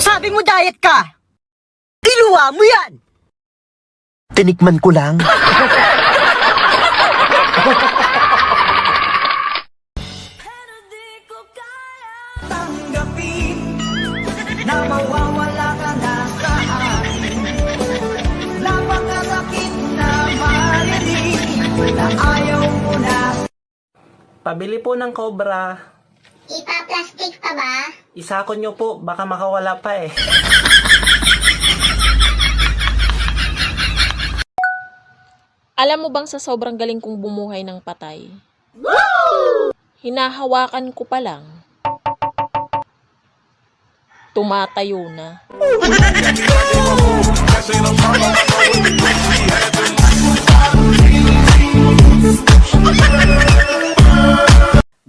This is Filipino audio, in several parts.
Sabi mo diet ka! Iluwa mo yan! Tinikman ko lang. Tanggapin na mawawala ka na sa akin. Napakasakit na marinig na ayaw mo na. Pabili po ng Cobra. Ipa-plastic pa ba? Isako nyo po, baka makawala pa eh. Alam mo bang sa sobrang galing kong bumuhay ng patay? Hinahawakan ko pa lang. Tumatayo na.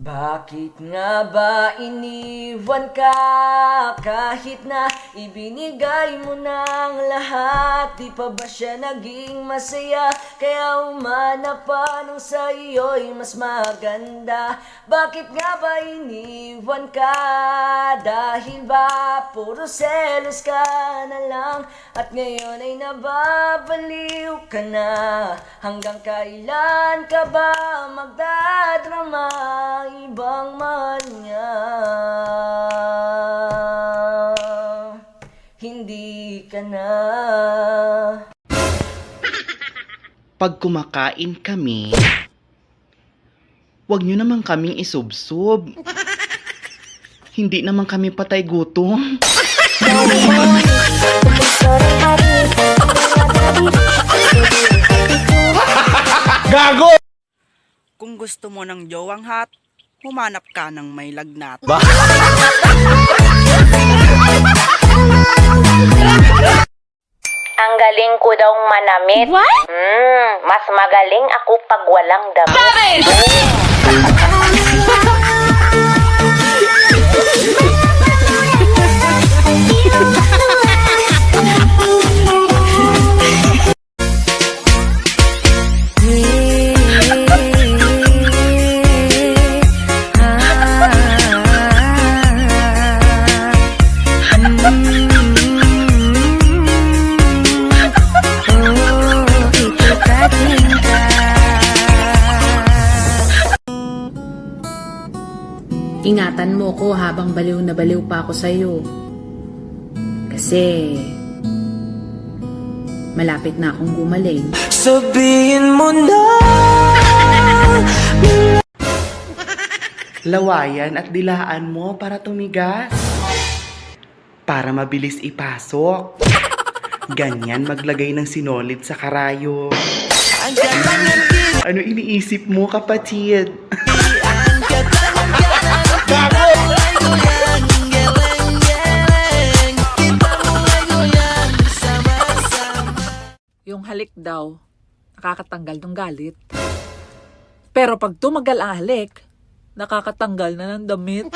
Bakit nga ba iniwan ka? Kahit na ibinigay mo ng lahat, di pa ba siya naging masaya? Kaya umanap pa nung sa iyo'y mas maganda. Bakit nga ba iniwan ka? Dahil ba puro selos ka na lang? At ngayon ay nababaliw ka na. Hanggang kailan ka ba magdadrama? Ibang mahal niya, hindi ka na. Pag kumakain kami, wag nyo naman kaming isubsob. Hindi naman kami patay gutom. Gago! Kung gusto mo ng jowang hot, humanap ka ng may lagnat. Ang galing ko daw manamit. What? Mas magaling ako pag walang damit. Ingatan mo ko habang baliw na baliw pa ako sa'yo. Kasi malapit na akong gumaling. Sabihin mo na. Lawayan at dilaan mo para tumigas. Para mabilis ipasok. Ganyan maglagay ng sinolid sa karayo. Ano iniisip mo, kapatid? Yung halik daw, nakakatanggal ng galit. Pero pag tumagal ang halik, nakakatanggal na ng damit.